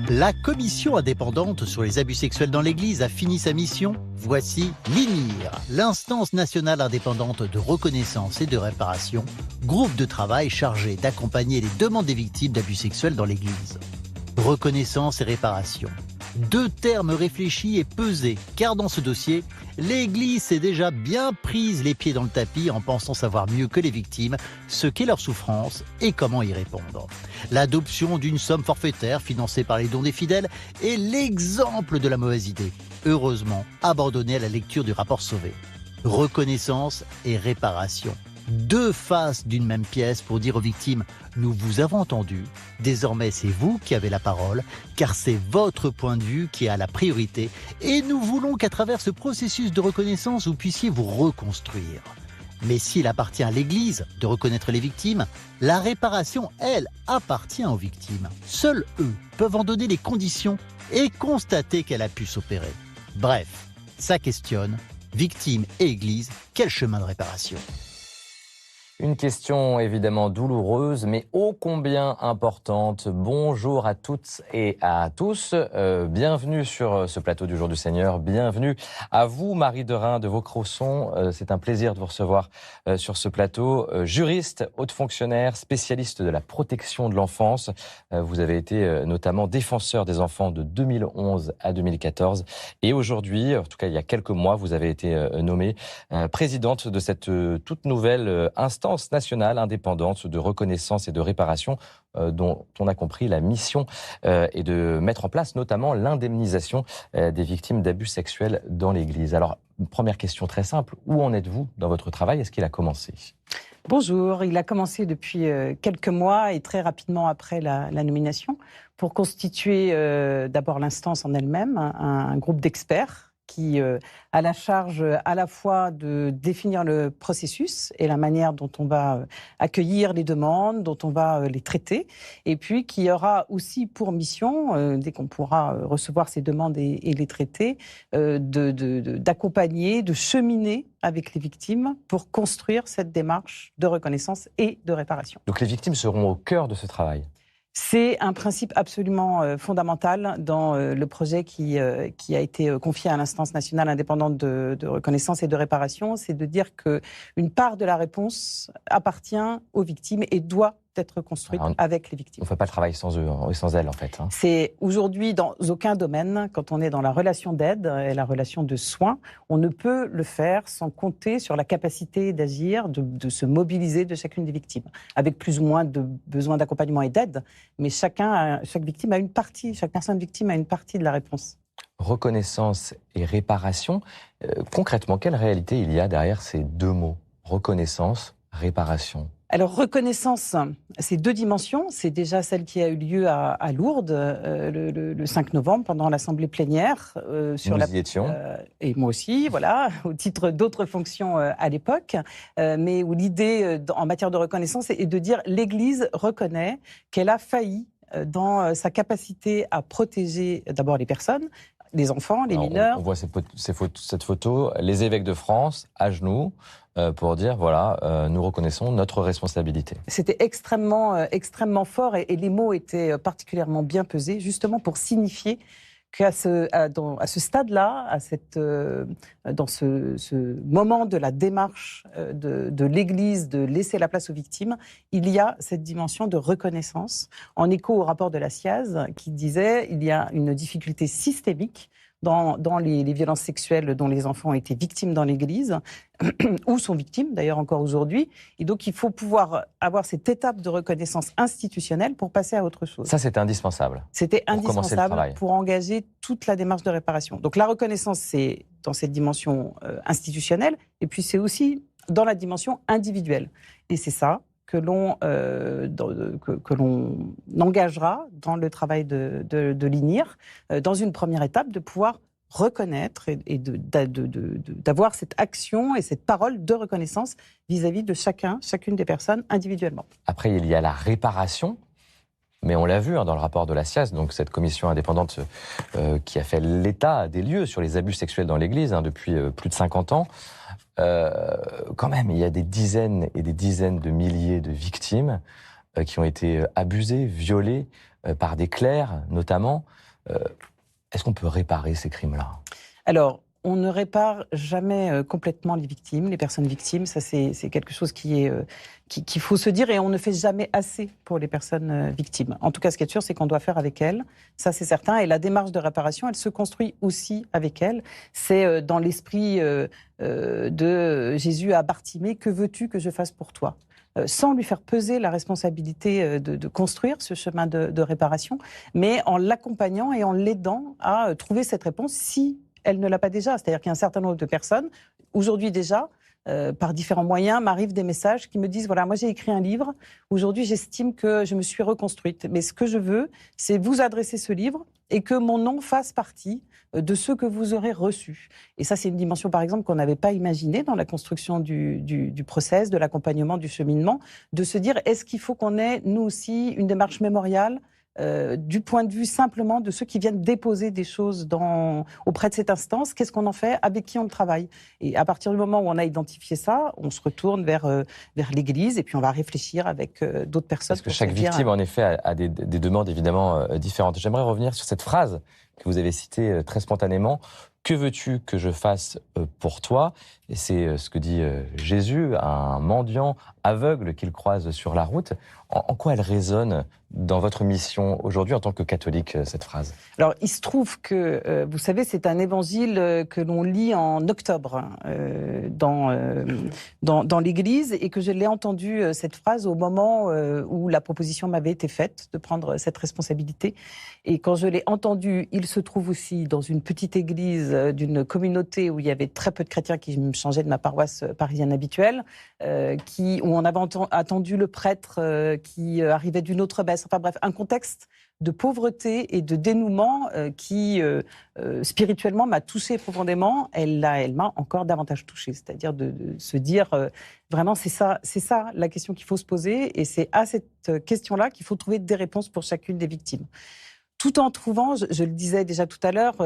La commission indépendante sur les abus sexuels dans l'Église a fini sa mission. Voici l'INIR, l'instance nationale indépendante de reconnaissance et de réparation, groupe de travail chargé d'accompagner les demandes des victimes d'abus sexuels dans l'Église. Reconnaissance et réparation. Deux termes réfléchis et pesés, car dans ce dossier, l'Église s'est déjà bien prise les pieds dans le tapis en pensant savoir mieux que les victimes ce qu'est leur souffrance et comment y répondre. L'adoption d'une somme forfaitaire financée par les dons des fidèles est l'exemple de la mauvaise idée, heureusement abandonnée à la lecture du rapport Sauvé. Reconnaissance et réparation. Deux faces d'une même pièce pour dire aux victimes « Nous vous avons entendu, désormais c'est vous qui avez la parole, car c'est votre point de vue qui a la priorité et nous voulons qu'à travers ce processus de reconnaissance, vous puissiez vous reconstruire. » Mais s'il appartient à l'Église de reconnaître les victimes, la réparation, elle, appartient aux victimes. Seuls eux peuvent en donner les conditions et constater qu'elle a pu s'opérer. Bref, ça questionne, victimes et Église, quel chemin de réparation ? Une question évidemment douloureuse, mais ô combien importante. Bonjour à toutes et à tous. Bienvenue sur ce plateau du Jour du Seigneur. Bienvenue à vous, Marie Derain de Vaucresson. C'est un plaisir de vous recevoir sur ce plateau. Juriste, haute fonctionnaire, spécialiste de la protection de l'enfance. Vous avez été notamment défenseur des enfants de 2011 à 2014. Et aujourd'hui, en tout cas il y a quelques mois, vous avez été nommée présidente de cette toute nouvelle instance nationale indépendante de reconnaissance et de réparation dont on a compris la mission est de mettre en place notamment l'indemnisation des victimes d'abus sexuels dans l'Église. Alors, première question très simple, où en êtes-vous dans votre travail ? Est-ce qu'il a commencé ? Bonjour, il a commencé depuis quelques mois et très rapidement après la nomination pour constituer d'abord l'instance en elle-même, un groupe d'experts qui a la charge à la fois de définir le processus et la manière dont on va accueillir les demandes, dont on va les traiter, et puis qui aura aussi pour mission, dès qu'on pourra recevoir ces demandes et les traiter, d'accompagner, de cheminer avec les victimes pour construire cette démarche de reconnaissance et de réparation. Donc les victimes seront au cœur de ce travail ? C'est un principe absolument fondamental dans le projet qui a été confié à l'instance nationale indépendante de reconnaissance et de réparation, c'est de dire qu'une part de la réponse appartient aux victimes et doit être construite avec les victimes. On ne fait pas le travail sans eux et sans elles, en fait. C'est aujourd'hui dans aucun domaine, quand on est dans la relation d'aide et la relation de soins, on ne peut le faire sans compter sur la capacité d'agir, de se mobiliser de chacune des victimes, avec plus ou moins de besoins d'accompagnement et d'aide, mais chaque victime a une partie, chaque personne victime a une partie de la réponse. Reconnaissance et réparation, concrètement, quelle réalité il y a derrière ces deux mots ? Reconnaissance, réparation. Alors, reconnaissance, c'est deux dimensions. C'est déjà celle qui a eu lieu à Lourdes le 5 novembre pendant l'assemblée plénière. Nous y étions. Et moi aussi, voilà, au titre d'autres fonctions à l'époque. Mais où l'idée en matière de reconnaissance est de dire l'Église reconnaît qu'elle a failli dans sa capacité à protéger d'abord les personnes, les enfants, les mineurs. On voit cette photo, les évêques de France à genoux, pour dire, voilà, nous reconnaissons notre responsabilité. C'était extrêmement fort et les mots étaient particulièrement bien pesés, justement pour signifier qu'à ce stade-là, dans ce moment de la démarche de l'Église, de laisser la place aux victimes, il y a cette dimension de reconnaissance, en écho au rapport de la SIAZ qui disait qu'il y a une difficulté systémique dans les violences sexuelles dont les enfants ont été victimes dans l'Église, ou sont victimes d'ailleurs encore aujourd'hui. Et donc il faut pouvoir avoir cette étape de reconnaissance institutionnelle pour passer à autre chose. Ça, c'était indispensable. C'était indispensable pour engager toute la démarche de réparation. Donc la reconnaissance, c'est dans cette dimension institutionnelle, et puis c'est aussi dans la dimension individuelle. Et c'est ça que l'on engagera dans le travail de l'INIR, dans une première étape, de pouvoir reconnaître et d'avoir cette action et cette parole de reconnaissance vis-à-vis de chacune des personnes individuellement. Après, il y a la réparation, mais on l'a vu dans le rapport de la SIAZ, donc cette commission indépendante qui a fait l'état des lieux sur les abus sexuels dans l'Église depuis plus de 50 ans. Quand même, il y a des dizaines et des dizaines de milliers de victimes qui ont été abusées, violées, par des clercs notamment. Est-ce qu'on peut réparer ces crimes-là ? Alors, on ne répare jamais complètement les victimes, les personnes victimes. Ça, c'est quelque chose qu'il faut se dire, et on ne fait jamais assez pour les personnes victimes. En tout cas, ce qui est sûr, c'est qu'on doit faire avec elles. Ça, c'est certain. Et la démarche de réparation, elle se construit aussi avec elles. C'est dans l'esprit de Jésus à Bartimée, « Que veux-tu que je fasse pour toi ?» Sans lui faire peser la responsabilité de construire ce chemin de réparation, mais en l'accompagnant et en l'aidant à trouver cette réponse si elle ne l'a pas déjà. C'est-à-dire qu'il y a un certain nombre de personnes, aujourd'hui déjà, par différents moyens, m'arrivent des messages qui me disent, voilà, moi j'ai écrit un livre, aujourd'hui j'estime que je me suis reconstruite, mais ce que je veux, c'est vous adresser ce livre et que mon nom fasse partie de ceux que vous aurez reçus. Et ça, c'est une dimension, par exemple, qu'on n'avait pas imaginée dans la construction du process, de l'accompagnement, du cheminement, de se dire, est-ce qu'il faut qu'on ait, nous aussi, une démarche mémoriale du point de vue simplement de ceux qui viennent déposer des choses auprès de cette instance, qu'est-ce qu'on en fait, avec qui on travaille. Et à partir du moment où on a identifié ça, on se retourne vers l'Église et puis on va réfléchir avec d'autres personnes. Parce que chaque victime, en effet, a des demandes évidemment différentes. J'aimerais revenir sur cette phrase que vous avez citée très spontanément. Que veux-tu que je fasse pour toi ? Et c'est ce que dit Jésus à un mendiant aveugle qu'il croise sur la route. En quoi elle résonne dans votre mission aujourd'hui en tant que catholique, cette phrase ? Alors, il se trouve que, vous savez, c'est un évangile que l'on lit en octobre dans l'Église et que je l'ai entendu, cette phrase, au moment où la proposition m'avait été faite de prendre cette responsabilité. Et quand je l'ai entendue, il se trouve aussi dans une petite église d'une communauté où il y avait très peu de chrétiens qui me changeaient de ma paroisse parisienne habituelle, où on avait attendu le prêtre qui arrivait d'une autre messe. Enfin bref, un contexte de pauvreté et de dénouement qui, spirituellement, m'a touchée profondément. Elle m'a encore davantage touchée. C'est-à-dire de se dire, vraiment, c'est ça la question qu'il faut se poser. Et c'est à cette question-là qu'il faut trouver des réponses pour chacune des victimes. Tout en trouvant, je le disais déjà tout à l'heure,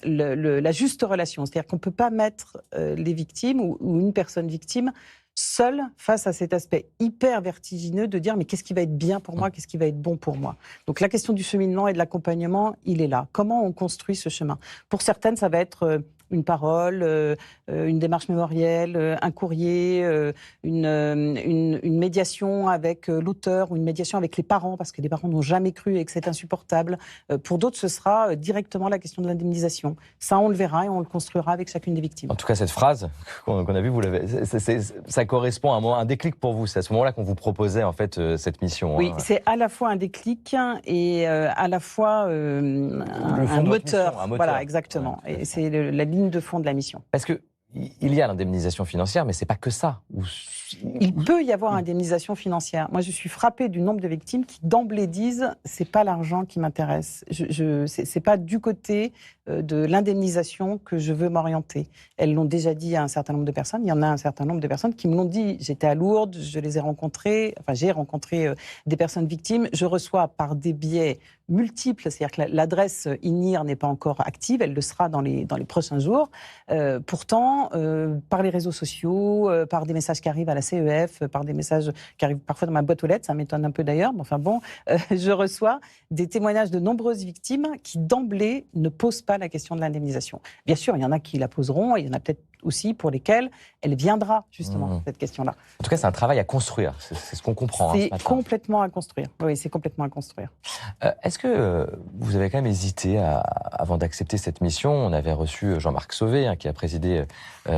la juste relation. C'est-à-dire qu'on ne peut pas mettre les victimes ou une personne victime seule face à cet aspect hyper vertigineux de dire mais qu'est-ce qui va être bien pour moi, qu'est-ce qui va être bon pour moi. Donc la question du cheminement et de l'accompagnement, il est là. Comment on construit ce chemin ? Pour certaines, ça va être une parole, une démarche mémorielle, un courrier, une médiation avec l'auteur ou une médiation avec les parents, parce que les parents n'ont jamais cru et que c'est insupportable. Pour d'autres, ce sera directement la question de l'indemnisation. Ça, on le verra et on le construira avec chacune des victimes. En tout cas, cette phrase qu'on a vue, ça correspond à un déclic pour vous. C'est à ce moment-là qu'on vous proposait en fait cette mission. Oui, c'est à la fois un déclic et à la fois un moteur. Voilà, exactement. Ouais, et c'est la ligne de fond de la mission. Parce que il y a l'indemnisation financière, mais c'est pas que ça. Il peut y avoir indemnisation financière. Moi, je suis frappée du nombre de victimes qui d'emblée disent c'est pas l'argent qui m'intéresse. C'est pas du côté de l'indemnisation que je veux m'orienter. Elles l'ont déjà dit à un certain nombre de personnes. Il y en a un certain nombre de personnes qui me l'ont dit. J'étais à Lourdes, je les ai rencontrées. Enfin, j'ai rencontré des personnes victimes. Je reçois par des biais multiples, c'est-à-dire que l'adresse INIR n'est pas encore active, elle le sera dans les prochains jours. Pourtant, par les réseaux sociaux, par des messages qui arrivent à la CEF, par des messages qui arrivent parfois dans ma boîte aux lettres, ça m'étonne un peu d'ailleurs, mais enfin bon, je reçois des témoignages de nombreuses victimes qui d'emblée ne posent pas la question de l'indemnisation. Bien sûr, il y en a qui la poseront, et il y en a peut-être aussi pour lesquels elle viendra justement, cette question-là. En tout cas, c'est un travail à construire, c'est ce qu'on comprend. C'est complètement à construire, oui, c'est complètement à construire. Est-ce que vous avez quand même hésité avant d'accepter cette mission ? On avait reçu Jean-Marc Sauvé, qui a présidé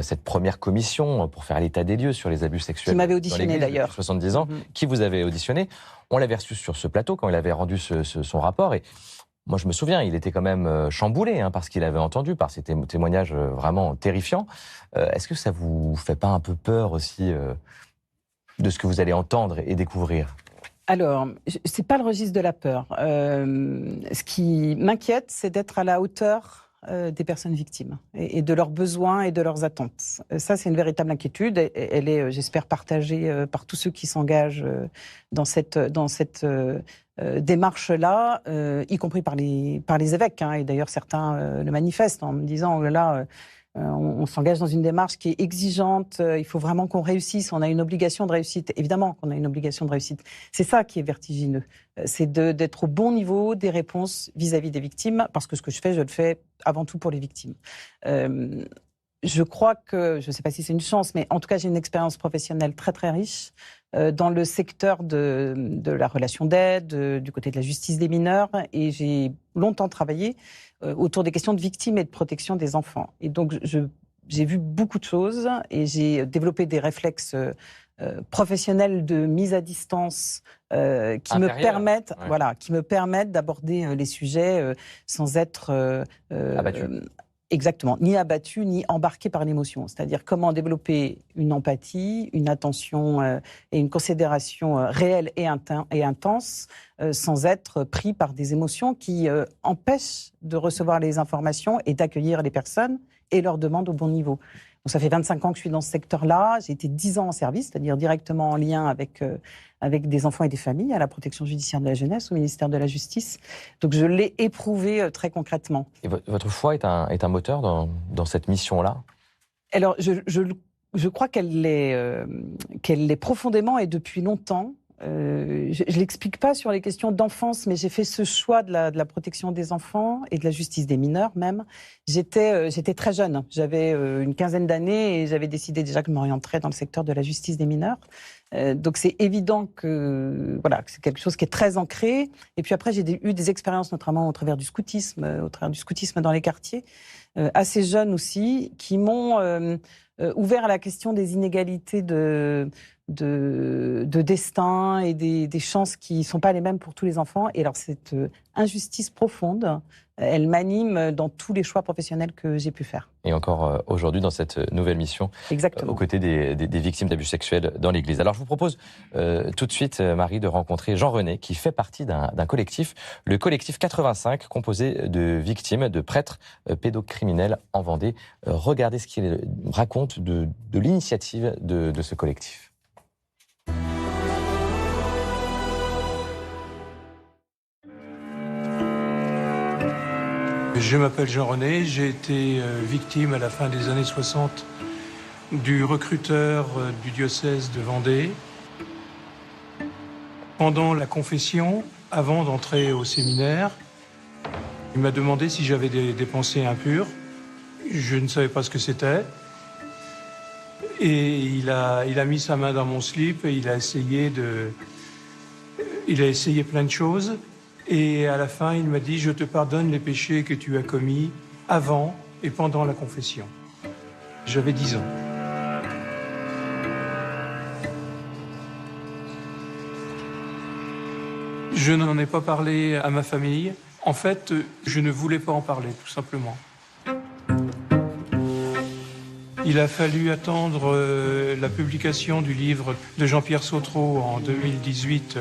cette première commission pour faire l'état des lieux sur les abus sexuels. Qui m'avait auditionné d'ailleurs. 70 ans, qui vous avait auditionné. On l'avait reçu sur ce plateau quand il avait rendu son rapport et moi, je me souviens, il était quand même chamboulé par ce qu'il avait entendu, par ces témoignages vraiment terrifiants. Est-ce que ça vous fait pas un peu peur aussi de ce que vous allez entendre et découvrir ? Alors, c'est pas le registre de la peur. Ce qui m'inquiète, c'est d'être à la hauteur des personnes victimes et de leurs besoins et de leurs attentes. Ça, c'est une véritable inquiétude. Elle est, j'espère, partagée par tous ceux qui s'engagent dans cette démarche-là, y compris par les évêques. Et d'ailleurs, certains le manifestent en me disant « Oh là là, On s'engage dans une démarche qui est exigeante. Il faut vraiment qu'on réussisse. On a une obligation de réussite. Évidemment qu'on a une obligation de réussite. C'est ça qui est vertigineux. C'est d'être au bon niveau des réponses vis-à-vis des victimes, parce que ce que je le fais avant tout pour les victimes. Je crois que, je ne sais pas si c'est une chance, mais en tout cas, j'ai une expérience professionnelle très, très riche dans le secteur de la relation d'aide, du côté de la justice des mineurs, et j'ai longtemps travaillé autour des questions de victimes et de protection des enfants. Et donc, j'ai vu beaucoup de choses et j'ai développé des réflexes professionnels de mise à distance qui me permettent d'aborder les sujets sans être abattu. Exactement, ni abattu, ni embarqué par l'émotion. C'est-à-dire comment développer une empathie, une attention et une considération réelle et intense sans être pris par des émotions qui empêchent de recevoir les informations et d'accueillir les personnes et leurs demandes au bon niveau. Donc ça fait 25 ans que je suis dans ce secteur-là. J'ai été 10 ans en service, c'est-à-dire directement en lien avec des enfants et des familles, à la protection judiciaire de la jeunesse, au ministère de la Justice. Donc je l'ai éprouvé très concrètement. Et votre foi est un moteur dans cette mission-là ? Alors je crois qu'elle l'est profondément et depuis longtemps. Je ne l'explique pas sur les questions d'enfance, mais j'ai fait ce choix de la protection des enfants et de la justice des mineurs même. J'étais très jeune, j'avais une quinzaine d'années et j'avais décidé déjà que je m'orienterais dans le secteur de la justice des mineurs. Donc c'est évident que c'est quelque chose qui est très ancré. Et puis après, j'ai eu des expériences, notamment au travers du scoutisme dans les quartiers, assez jeunes aussi, qui m'ont ouvert à la question des inégalités de destin et des chances qui ne sont pas les mêmes pour tous les enfants. Et alors cette injustice profonde, elle m'anime dans tous les choix professionnels que j'ai pu faire. Et encore aujourd'hui dans cette nouvelle mission, aux côtés des victimes d'abus sexuels dans l'Église. Alors je vous propose tout de suite, Marie, de rencontrer Jean-René, qui fait partie d'un collectif, le collectif 85, composé de victimes, de prêtres pédocriminels en Vendée. Regardez ce qu'il raconte de l'initiative de ce collectif. Je m'appelle Jean-René, j'ai été victime à la fin des années 60 du recruteur du diocèse de Vendée. Pendant la confession, avant d'entrer au séminaire, il m'a demandé si j'avais des pensées impures. Je ne savais pas ce que c'était. Et il a mis sa main dans mon slip et il a essayé plein de choses. Et à la fin, il m'a dit « Je te pardonne les péchés que tu as commis avant et pendant la confession ». J'avais 10 ans. Je n'en ai pas parlé à ma famille. En fait, je ne voulais pas en parler, tout simplement. Il a fallu attendre la publication du livre de Jean-Pierre Sautreau en 2018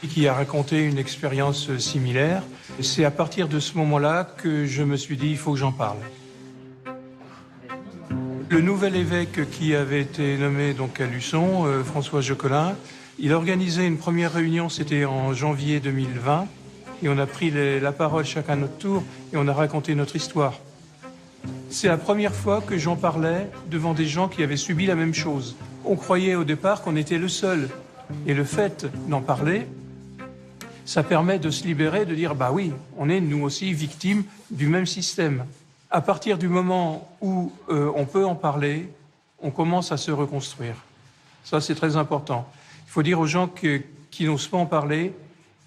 qui a raconté une expérience similaire. C'est à partir de ce moment-là que je me suis dit il faut que j'en parle. Le nouvel évêque qui avait été nommé donc à Luçon, François Jocolin, il a organisé une première réunion, c'était en janvier 2020, et on a pris la parole chacun à notre tour et on a raconté notre histoire. C'est la première fois que j'en parlais devant des gens qui avaient subi la même chose. On croyait au départ qu'on était le seul. Et le fait d'en parler, ça permet de se libérer, de dire « bah oui, on est nous aussi victimes du même système ». À partir du moment où on peut en parler, on commence à se reconstruire. Ça, c'est très important. Il faut dire aux gens qui n'osent pas en parler,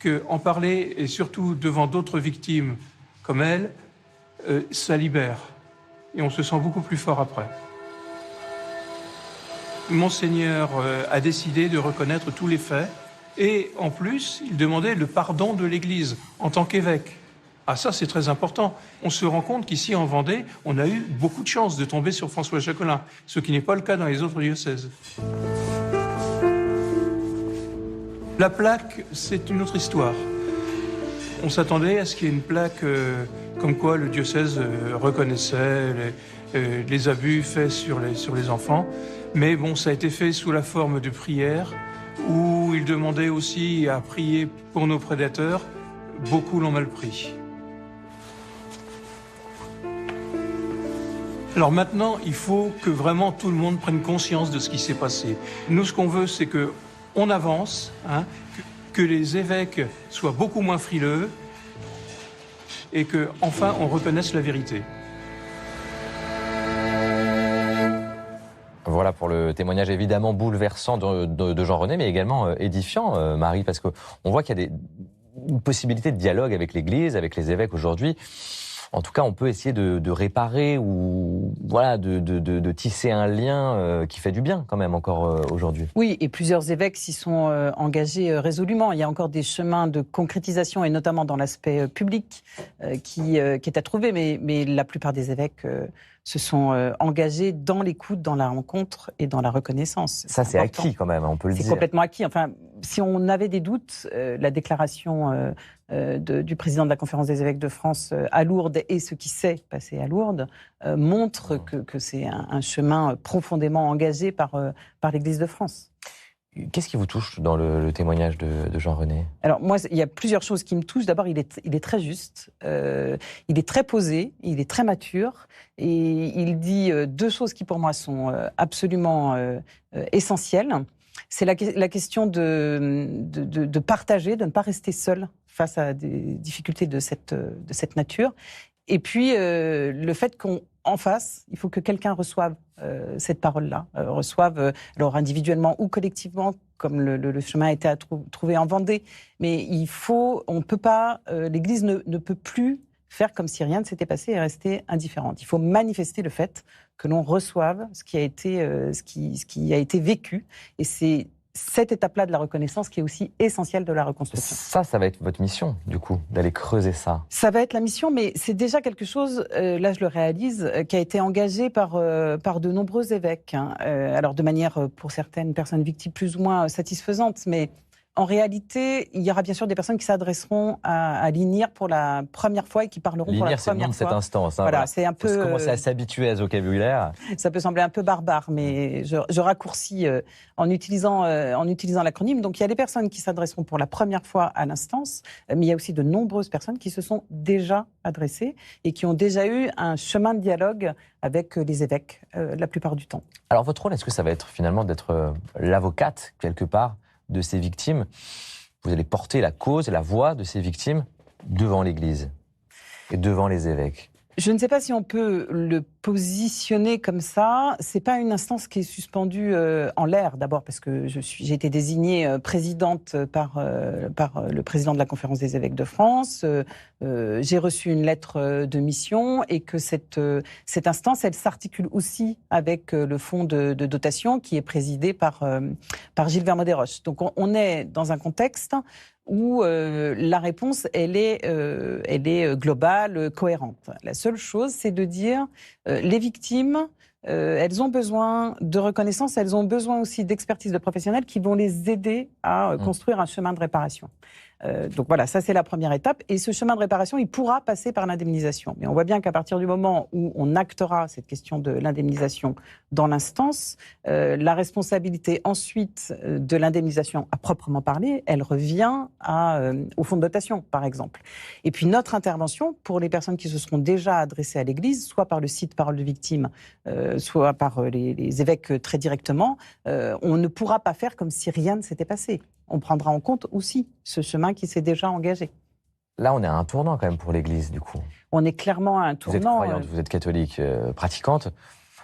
qu'en parler, et surtout devant d'autres victimes comme elles, ça libère. Et on se sent beaucoup plus fort après. Monseigneur a décidé de reconnaître tous les faits. Et en plus, il demandait le pardon de l'Église en tant qu'évêque. Ah ça, c'est très important. On se rend compte qu'ici, en Vendée, on a eu beaucoup de chance de tomber sur François Jocolin, ce qui n'est pas le cas dans les autres diocèses. La plaque, c'est une autre histoire. On s'attendait à ce qu'il y ait une plaque comme quoi le diocèse reconnaissait les abus faits sur les enfants. Mais bon, ça a été fait sous la forme de prières, où il demandait aussi à prier pour nos prédateurs. Beaucoup l'ont mal pris. Alors maintenant, il faut que vraiment tout le monde prenne conscience de ce qui s'est passé. Nous, ce qu'on veut, c'est qu'on avance, que les évêques soient beaucoup moins frileux et qu'enfin on reconnaisse la vérité. Voilà pour le témoignage évidemment bouleversant de Jean-René, mais également édifiant, Marie, parce qu'on voit qu'il y a une possibilité de dialogue avec l'Église, avec les évêques aujourd'hui. En tout cas, on peut essayer de réparer ou voilà, de tisser un lien qui fait du bien quand même encore aujourd'hui. Oui, et plusieurs évêques s'y sont engagés résolument. Il y a encore des chemins de concrétisation, et notamment dans l'aspect public, qui est à trouver. Mais la plupart des évêques se sont engagés dans l'écoute, dans la rencontre et dans la reconnaissance. Ça, c'est acquis quand même, on peut le dire. C'est complètement acquis. Enfin, si on avait des doutes, la déclaration du président de la Conférence des évêques de France à Lourdes et ce qui s'est passé à Lourdes montre que c'est un chemin profondément engagé par l'Église de France. Qu'est-ce qui vous touche dans le témoignage de Jean-René ? Alors moi, il y a plusieurs choses qui me touchent. D'abord, il est très juste, il est très posé, il est très mature, et il dit deux choses qui pour moi sont absolument essentielles. C'est la question de partager, de ne pas rester seul face à des difficultés de cette nature. Et puis, le fait qu'en face, il faut que quelqu'un reçoive cette parole-là, reçoive, alors individuellement ou collectivement, comme le chemin a été trouvé en Vendée. Mais on ne peut pas, l'Église ne peut plus faire comme si rien ne s'était passé et rester indifférente. Il faut manifester le fait que l'on reçoive ce qui a été vécu. Et c'est cette étape-là de la reconnaissance qui est aussi essentielle de la reconstruction. Ça va être votre mission, du coup, d'aller creuser ça. Ça va être la mission, mais c'est déjà quelque chose, là je le réalise, qui a été engagé par de nombreux évêques. Alors de manière, pour certaines personnes victimes, plus ou moins satisfaisante, mais en réalité, il y aura bien sûr des personnes qui s'adresseront à l'INIR pour la première fois et qui parleront pour la première fois. L'INIR, c'est le nom de cette instance. Voilà, c'est un peu. Il faut commencer à s'habituer à ce vocabulaire. Ça peut sembler un peu barbare, mais je raccourcis en utilisant l'acronyme. Donc il y a des personnes qui s'adresseront pour la première fois à l'instance, mais il y a aussi de nombreuses personnes qui se sont déjà adressées et qui ont déjà eu un chemin de dialogue avec les évêques la plupart du temps. Alors votre rôle, est-ce que ça va être finalement d'être l'avocate, quelque part, de ces victimes? Vous allez porter la cause et la voix de ces victimes devant l'Église et devant les évêques. Je ne sais pas si on peut le positionner comme ça. C'est pas une instance qui est suspendue en l'air, d'abord parce que j'ai été désignée présidente par le président de la Conférence des évêques de France. J'ai reçu une lettre de mission et que cette instance, elle s'articule aussi avec le fonds de dotation qui est présidé par Gilles Vermaux-Desroches. Donc on est dans un contexte où la réponse, elle est globale, cohérente. La seule chose, c'est de dire les victimes, elles ont besoin de reconnaissance, elles ont besoin aussi d'expertise de professionnels qui vont les aider à construire un chemin de réparation. Donc voilà, ça c'est la première étape. Et ce chemin de réparation, il pourra passer par l'indemnisation. Mais on voit bien qu'à partir du moment où on actera cette question de l'indemnisation dans l'instance, la responsabilité ensuite de l'indemnisation à proprement parler, elle revient au fonds de dotation, par exemple. Et puis notre intervention, pour les personnes qui se seront déjà adressées à l'Église, soit par le site Parole de Victimes, soit par les évêques très directement, on ne pourra pas faire comme si rien ne s'était passé. On prendra en compte aussi ce chemin qui s'est déjà engagé. Là, on est à un tournant quand même pour l'Église, du coup. On est clairement à un tournant. Vous êtes croyante, vous êtes catholique, pratiquante.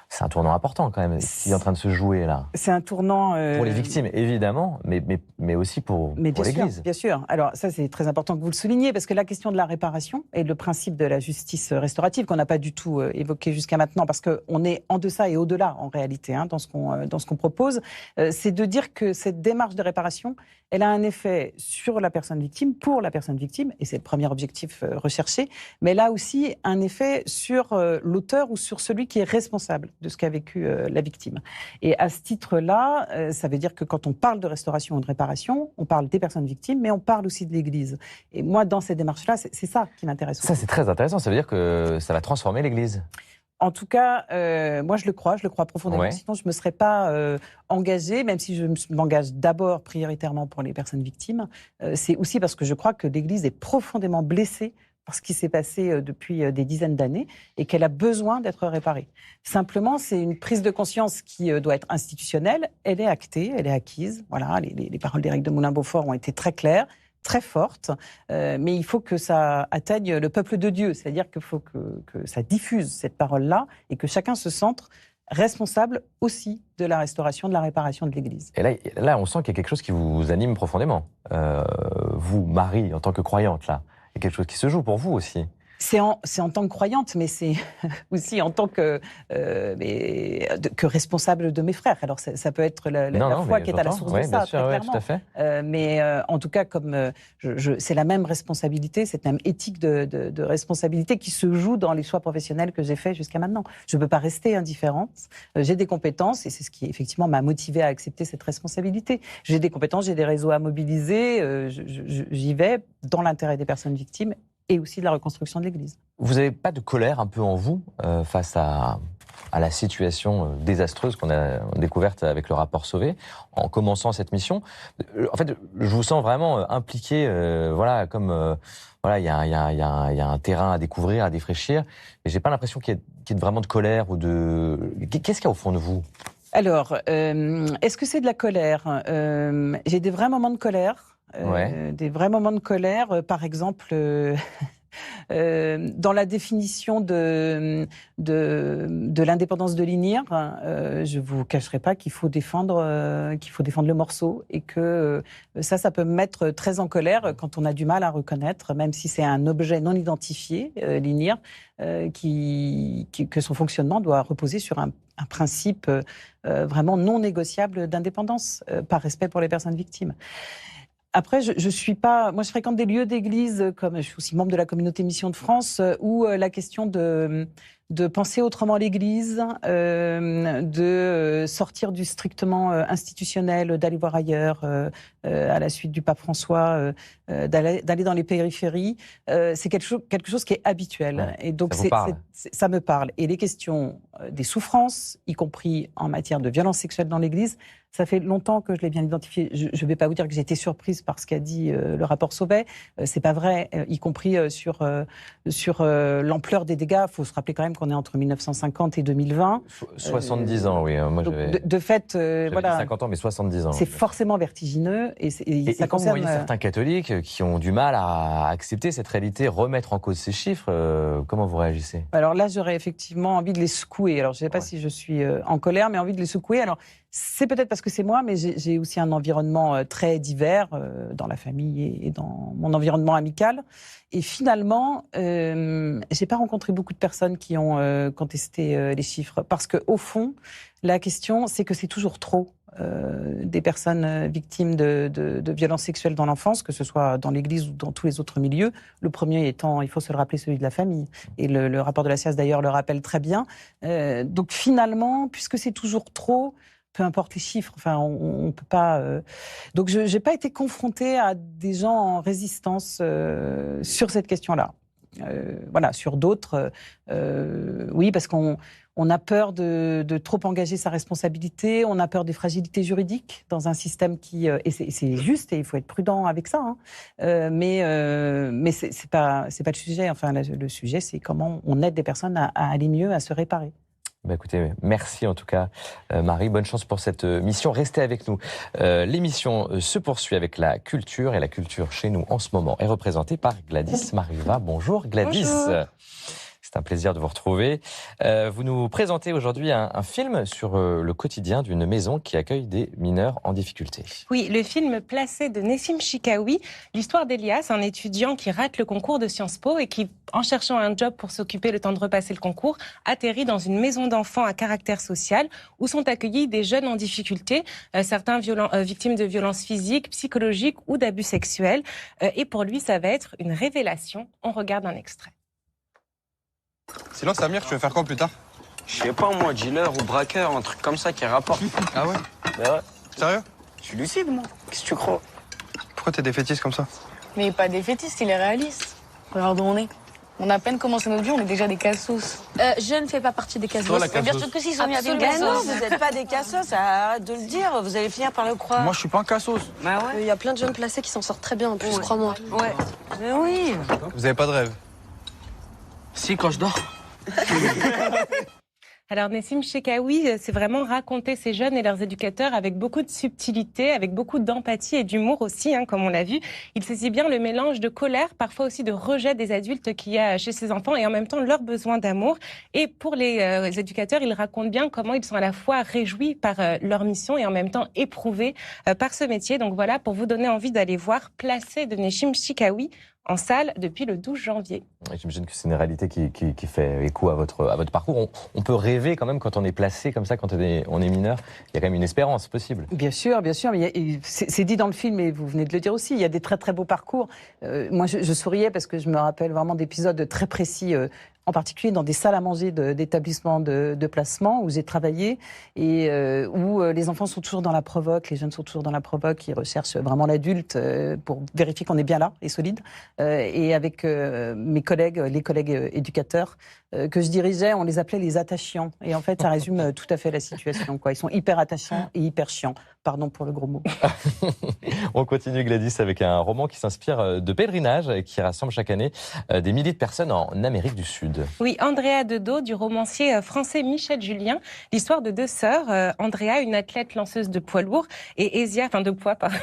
C'est un tournant important quand même, qui est en train de se jouer là. C'est un tournant... Pour les victimes, évidemment, mais aussi pour l'Église. Bien sûr. Alors ça, c'est très important que vous le souligniez, parce que la question de la réparation et le principe de la justice restaurative, qu'on n'a pas du tout évoqué jusqu'à maintenant, parce qu'on est en deçà et au-delà, en réalité, dans ce qu'on propose, c'est de dire que cette démarche de réparation, elle a un effet sur la personne victime, pour la personne victime, et c'est le premier objectif recherché, mais elle a aussi un effet sur l'auteur ou sur celui qui est responsable de ce qu'a vécu la victime. Et à ce titre-là, ça veut dire que quand on parle de restauration ou de réparation, on parle des personnes victimes, mais on parle aussi de l'Église. Et moi, dans ces démarches-là, c'est ça qui m'intéresse. Ça, c'est très intéressant. Ça veut dire que ça va transformer l'Église. En tout cas, moi je le crois profondément. Ouais. Sinon, je ne me serais pas engagée, même si je m'engage d'abord prioritairement pour les personnes victimes. C'est aussi parce que je crois que l'Église est profondément blessée par ce qui s'est passé depuis des dizaines d'années et qu'elle a besoin d'être réparée. Simplement, c'est une prise de conscience qui doit être institutionnelle. Elle est actée, elle est acquise. Voilà, les paroles d'Éric de Moulin-Beaufort ont été très claires, très fortes, mais il faut que ça atteigne le peuple de Dieu. C'est-à-dire qu'il faut que ça diffuse cette parole-là et que chacun se sente responsable aussi de la restauration, de la réparation de l'Église. Et là, on sent qu'il y a quelque chose qui vous anime profondément. Vous, Marie, en tant que croyante, là, il y a quelque chose qui se joue pour vous aussi. C'est en tant que croyante, mais c'est aussi en tant que responsable de mes frères. Alors ça peut être la foi qui est à la source de ça, sûr, très clairement. Tout à fait. Mais en tout cas, comme c'est la même responsabilité, cette même éthique de responsabilité qui se joue dans les choix professionnels que j'ai faits jusqu'à maintenant. Je ne peux pas rester indifférente. J'ai des compétences et c'est ce qui effectivement m'a motivée à accepter cette responsabilité. J'ai des compétences, j'ai des réseaux à mobiliser. J'y vais dans l'intérêt des personnes victimes et aussi de la reconstruction de l'Église. Vous n'avez pas de colère un peu en vous face à la situation désastreuse qu'on a découverte avec le rapport Sauvé en commençant cette mission? En fait, je vous sens vraiment impliqué, il y a un terrain à découvrir, à défraîchir, et j'ai pas l'impression qu'il y ait vraiment de colère ou de... Qu'est-ce qu'il y a au fond de vous? Alors, est-ce que c'est de la colère? J'ai des vrais moments de colère. Des vrais moments de colère, par exemple, dans la définition de l'indépendance de l'INIR, je vous cacherai pas qu'il faut défendre le morceau et que ça peut me mettre très en colère quand on a du mal à reconnaître, même si c'est un objet non identifié, l'INIR, que son fonctionnement doit reposer sur un principe vraiment non négociable d'indépendance, par respect pour les personnes victimes. Après, je suis pas. Moi, je fréquente des lieux d'église, comme je suis aussi membre de la communauté Mission de France, où la question de penser autrement l'Église, de sortir du strictement institutionnel, d'aller voir ailleurs, à la suite du pape François, d'aller dans les périphéries, c'est quelque chose qui est habituel. Ouais, et donc, ça me parle. Et les questions des souffrances, y compris en matière de violences sexuelles dans l'Église, ça fait longtemps que je l'ai bien identifié. Je ne vais pas vous dire que j'ai été surprise par ce qu'a dit le rapport Sauvé. C'est pas vrai, y compris sur l'ampleur des dégâts. Il faut se rappeler quand même qu'on est entre 1950 et 2020. 70 ans, oui. Moi, de fait, voilà. 50 ans, mais 70 ans. C'est forcément vertigineux. Et ça concerne... Vous voyez certains catholiques qui ont du mal à accepter cette réalité, remettre en cause ces chiffres. Comment vous réagissez? Alors là, j'aurais effectivement envie de les secouer. Alors, je ne sais pas si je suis en colère, mais envie de les secouer. Alors, c'est peut-être parce que c'est moi, mais j'ai aussi un environnement très divers dans la famille et dans mon environnement amical. Et finalement, j'ai pas rencontré beaucoup de personnes qui ont contesté les chiffres. Parce qu'au fond, la question, c'est que c'est toujours trop des personnes victimes de violences sexuelles dans l'enfance, que ce soit dans l'Église ou dans tous les autres milieux. Le premier étant, il faut se le rappeler, celui de la famille. Et le rapport de la SIAZ, d'ailleurs, le rappelle très bien. Donc finalement, puisque c'est toujours trop... peu importe les chiffres, enfin, on peut pas... Donc, je n'ai pas été confrontée à des gens en résistance sur cette question-là. Voilà, sur d'autres, oui, parce qu'on a peur de trop engager sa responsabilité, on a peur des fragilités juridiques dans un système qui... et c'est juste, et il faut être prudent avec ça, hein, mais c'est pas le sujet. Enfin, le sujet, c'est comment on aide des personnes à aller mieux, à se réparer. Bah écoutez, merci en tout cas Marie, bonne chance pour cette mission, restez avec nous. L'émission se poursuit avec la culture, et la culture chez nous en ce moment est représentée par Gladys Mariva. Bonjour Gladys. Bonjour. C'est un plaisir de vous retrouver. Vous nous présentez aujourd'hui un film sur le quotidien d'une maison qui accueille des mineurs en difficulté. Oui, le film Placé de Nessim Chikaoui, l'histoire d'Elias, un étudiant qui rate le concours de Sciences Po et qui, en cherchant un job pour s'occuper le temps de repasser le concours, atterrit dans une maison d'enfants à caractère social où sont accueillis des jeunes en difficulté, certains victimes de violences physiques, psychologiques ou d'abus sexuels. Et pour lui, ça va être une révélation. On regarde un extrait. Sinon, Samir, tu veux faire quoi plus tard? Je sais pas, moi, dealer ou braqueur, un truc comme ça qui rapporte. Ah ouais? Ben ouais. Sérieux? Je suis lucide, moi. Qu'est-ce que tu crois? Pourquoi t'es défaitiste comme ça? Mais il est pas défaitiste, il est réaliste. Regarde où on est. On a à peine commencé notre vie, on est déjà des cassos. Je ne fais pas partie des cassos. Bien sûr que si, ils ont mis à des cassos. Non, vous n'êtes pas des cassos, arrête de le dire, vous allez finir par le croire. Moi, je suis pas un cassos. Bah ouais. Il y a plein de jeunes placés qui s'en sortent très bien, en plus, crois-moi. Ouais. Mais oui. Vous avez pas de rêve? Si, quand je dors. Alors Nessim Chekaoui, c'est vraiment raconter ces jeunes et leurs éducateurs avec beaucoup de subtilité, avec beaucoup d'empathie et d'humour aussi, comme on l'a vu. Il saisit bien le mélange de colère, parfois aussi de rejet des adultes qu'il y a chez ces enfants et en même temps leur besoin d'amour. Et pour les éducateurs, il raconte bien comment ils sont à la fois réjouis par leur mission et en même temps éprouvés par ce métier. Donc voilà, pour vous donner envie d'aller voir Placé de Nessim Chekaoui en salle depuis le 12 janvier. J'imagine que c'est une réalité qui fait écho à votre parcours. On peut rêver quand même quand on est placé comme ça, quand on est mineur. Il y a quand même une espérance possible. Bien sûr, bien sûr. C'est dit dans le film et vous venez de le dire aussi. Il y a des très très beaux parcours. Moi, je souriais parce que je me rappelle vraiment d'épisodes très précis. En particulier dans des salles à manger d'établissements de placement où j'ai travaillé et où les enfants sont toujours dans la provoque, les jeunes sont toujours dans la provoque, ils recherchent vraiment l'adulte pour vérifier qu'on est bien là et solide. Et avec mes collègues, les collègues éducateurs que je dirigeais, on les appelait les attachants. Et en fait, ça résume tout à fait la situation, quoi. Ils sont hyper attachants et hyper chiants. Pardon pour le gros mot. On continue, Gladys, avec un roman qui s'inspire de pèlerinage et qui rassemble chaque année des milliers de personnes en Amérique du Sud. Oui, Andrea Dedo, du romancier français Michel Julien. L'histoire de deux sœurs. Andrea, une athlète lanceuse de poids lourd, et Esia, enfin de poids, pardon.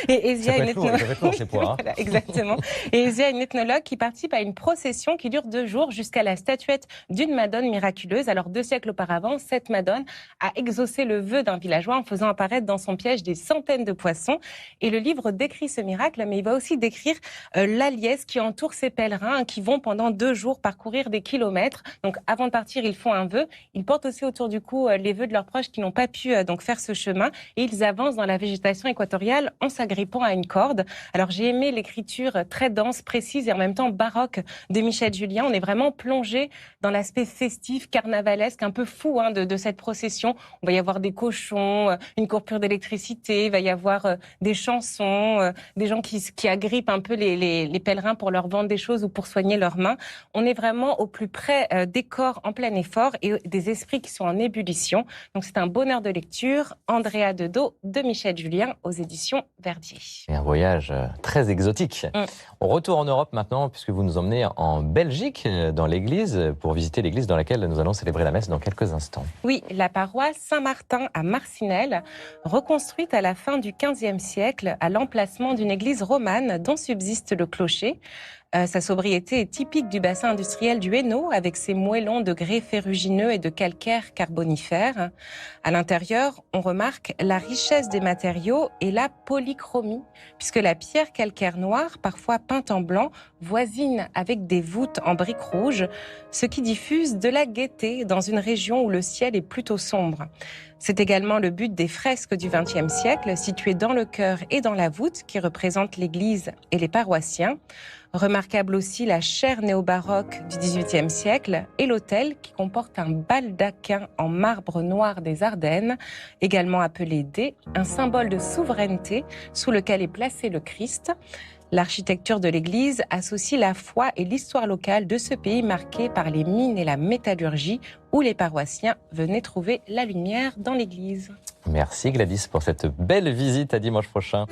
Et Esia, une ethnologue. Voilà, exactement. Et Esia, une ethnologue qui participe à une procession qui dure 2 jours jusqu'à la statuette d'une Madone miraculeuse. Alors 2 siècles auparavant, cette Madone a exaucé le vœu d'un villageois en faisant apparaître dans son piège des centaines de poissons. Et le livre décrit ce miracle, mais il va aussi décrire la liesse qui entoure ces pèlerins qui vont pendant 2 jours parcourir des kilomètres. Donc avant de partir, ils font un vœu. Ils portent aussi autour du cou les vœux de leurs proches qui n'ont pas pu donc faire ce chemin. Et ils avancent dans la végétation équatoriale en s'agrippant à une corde. Alors j'ai aimé l'écriture très dense, précise et en même temps baroque de Michel Julien. On est vraiment plongé dans l'aspect festif, carnavalesque, un peu fou de cette procession. On va y avoir des cochons, une coupure d'électricité, il va y avoir des chansons, des gens qui agrippent un peu les pèlerins pour leur vendre des choses ou pour soigner leurs mains. On est vraiment au plus près des corps en plein effort et des esprits qui sont en ébullition. Donc c'est un bonheur de lecture. Andrea Dedo de Michel Julien aux éditions Verdier. Et un voyage très exotique. On retourne en Europe maintenant puisque vous nous emmenez en Belgique dans l'église pour visiter l'église dans laquelle nous allons célébrer la messe dans quelques instants. Oui, la paroisse Saint-Martin à Marcinelle, reconstruite à la fin du XVe siècle à l'emplacement d'une église romane dont subsiste le clocher. Sa sobriété est typique du bassin industriel du Hainaut, avec ses moellons de grès ferrugineux et de calcaire carbonifère. À l'intérieur, on remarque la richesse des matériaux et la polychromie, puisque la pierre calcaire noire, parfois peinte en blanc, voisine avec des voûtes en briques rouges, ce qui diffuse de la gaieté dans une région où le ciel est plutôt sombre. C'est également le but des fresques du XXe siècle, situées dans le chœur et dans la voûte, qui représentent l'église et les paroissiens. Remarquable aussi la chaire néo-baroque du XVIIIe siècle et l'autel qui comporte un baldaquin en marbre noir des Ardennes, également appelé dé, un symbole de souveraineté sous lequel est placé le Christ. L'architecture de l'église associe la foi et l'histoire locale de ce pays marqué par les mines et la métallurgie où les paroissiens venaient trouver la lumière dans l'église. Merci Gladys pour cette belle visite, à dimanche prochain.